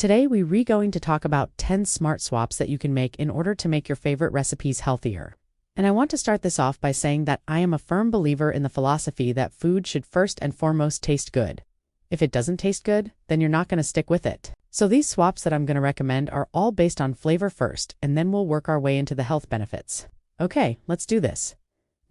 today we're going to talk about 10 smart swaps that you can make in order to make your favorite recipes healthier. And I want to start this off by saying that I am a firm believer in the philosophy that food should first and foremost taste good. If it doesn't taste good, then you're not going to stick with it. So these swaps that I'm going to recommend are all based on flavor first, and then we'll work our way into the health benefits. Okay, let's do this.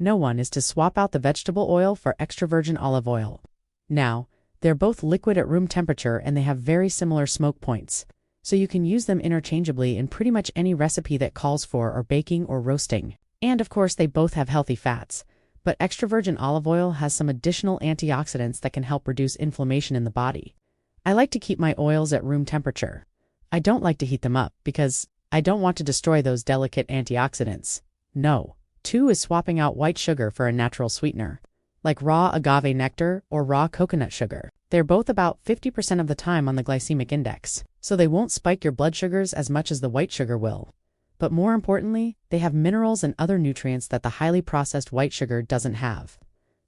No one is to swap out the vegetable oil for extra virgin olive oil. Now, they're both liquid at room temperature and they have very similar smoke points, so you can use them interchangeably in pretty much any recipe that calls for or baking or roasting. And of course, they both have healthy fats, but extra virgin olive oil has some additional antioxidants that can help reduce inflammation in the body. I like to keep my oils at room temperature. I don't like to heat them up because I don't want to destroy those delicate antioxidants. No. 2 is swapping out white sugar for a natural sweetener, like raw agave nectar or raw coconut sugar. They're both about 50% of the time on the glycemic index, so they won't spike your blood sugars as much as the white sugar will. But more importantly, they have minerals and other nutrients that the highly processed white sugar doesn't have.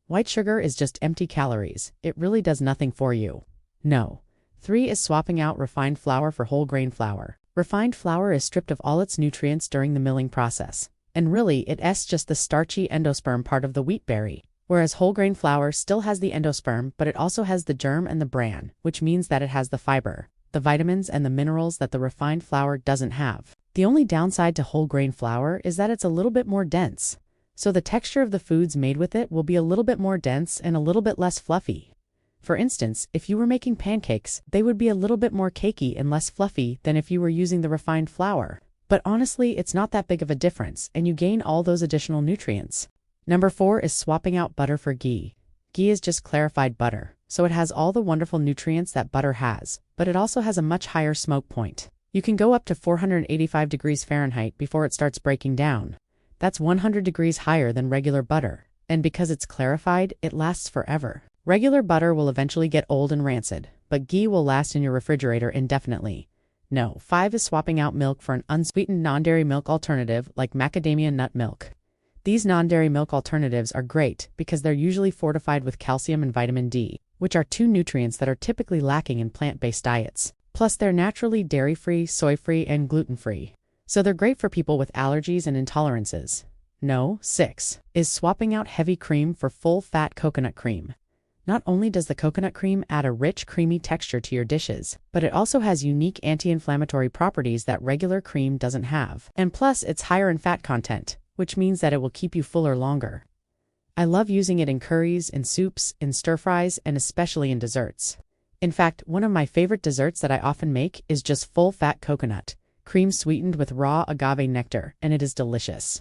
White sugar is just empty calories. It really does nothing for you. No. 3 is swapping out refined flour for whole grain flour. Refined flour is stripped of all its nutrients during the milling process, and really it's just the starchy endosperm part of the wheat berry. Whereas whole grain flour still has the endosperm, but it also has the germ and the bran, which means that it has the fiber, the vitamins and the minerals that the refined flour doesn't have. The only downside to whole grain flour is that it's a little bit more dense, so the texture of the foods made with it will be a little bit more dense and a little bit less fluffy. For instance, if you were making pancakes, they would be a little bit more cakey and less fluffy than if you were using the refined flour. But honestly, it's not that big of a difference, and you gain all those additional nutrients. Number 4 is swapping out butter for ghee. Ghee is just clarified butter, so it has all the wonderful nutrients that butter has, but it also has a much higher smoke point. You can go up to 485 degrees Fahrenheit before it starts breaking down. That's 100 degrees higher than regular butter, and because it's clarified, it lasts forever. Regular butter will eventually get old and rancid, but ghee will last in your refrigerator indefinitely. No. 5 is swapping out milk for an unsweetened non-dairy milk alternative like macadamia nut milk. These non-dairy milk alternatives are great because they're usually fortified with calcium and vitamin D, which are 2 nutrients that are typically lacking in plant-based diets. Plus, they're naturally dairy-free, soy-free, and gluten-free, so they're great for people with allergies and intolerances. No. 6 is swapping out heavy cream for full-fat coconut cream. Not only does the coconut cream add a rich, creamy texture to your dishes, but it also has unique anti-inflammatory properties that regular cream doesn't have. And plus, it's higher in fat content, which means that it will keep you fuller longer. I love using it in curries, in soups, in stir-fries, and especially in desserts. In fact, one of my favorite desserts that I often make is just full-fat coconut, cream sweetened with raw agave nectar, and it is delicious.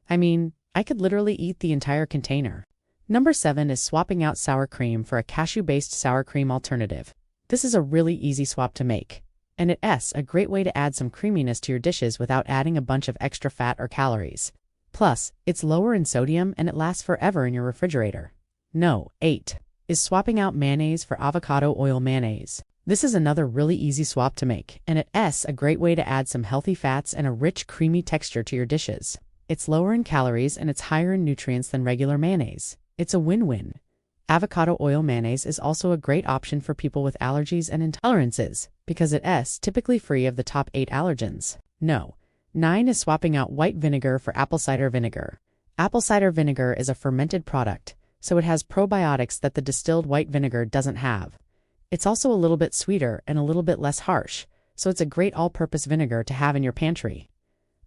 I mean, I could literally eat the entire container. Number 7 is swapping out sour cream for a cashew-based sour cream alternative. This is a really easy swap to make, and it's a great way to add some creaminess to your dishes without adding a bunch of extra fat or calories. Plus, it's lower in sodium and it lasts forever in your refrigerator. No. 8 is swapping out mayonnaise for avocado oil mayonnaise. This is another really easy swap to make, and it's a great way to add some healthy fats and a rich, creamy texture to your dishes. It's lower in calories and it's higher in nutrients than regular mayonnaise. It's a win-win. Avocado oil mayonnaise is also a great option for people with allergies and intolerances because it's typically free of the top 8 allergens. No. 9 is swapping out white vinegar for apple cider vinegar. Apple cider vinegar is a fermented product, so it has probiotics that the distilled white vinegar doesn't have. It's also a little bit sweeter and a little bit less harsh, so it's a great all-purpose vinegar to have in your pantry.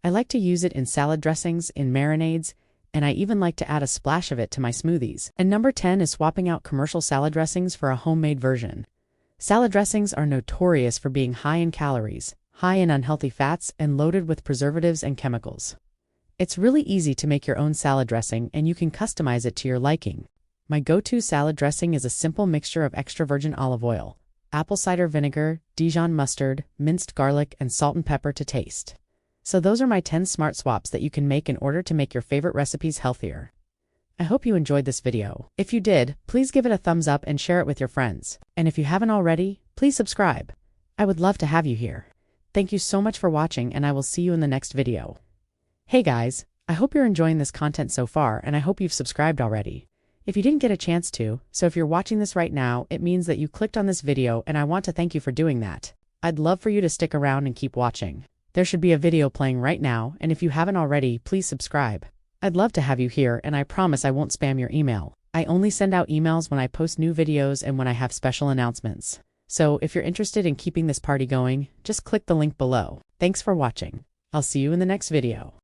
I like to use it in salad dressings, in marinades, and I even like to add a splash of it to my smoothies. And number 10 is swapping out commercial salad dressings for a homemade version. Salad dressings are notorious for being high in calories, high in unhealthy fats, and loaded with preservatives and chemicals. It's really easy to make your own salad dressing and you can customize it to your liking. My go-to salad dressing is a simple mixture of extra virgin olive oil, apple cider vinegar, Dijon mustard, minced garlic, and salt and pepper to taste. So those are my 10 smart swaps that you can make in order to make your favorite recipes healthier. I hope you enjoyed this video. If you did, please give it a thumbs up and share it with your friends. And if you haven't already, please subscribe. I would love to have you here. Thank you so much for watching, and I will see you in the next video. Hey guys, I hope you're enjoying this content so far, and I hope you've subscribed already. If you didn't get a chance to, so if you're watching this right now, it means that you clicked on this video and I want to thank you for doing that. I'd love for you to stick around and keep watching. There should be a video playing right now, and if you haven't already, please subscribe. I'd love to have you here, and I promise I won't spam your email. I only send out emails when I post new videos and when I have special announcements. So if you're interested in keeping this party going, just click the link below. Thanks for watching. I'll see you in the next video.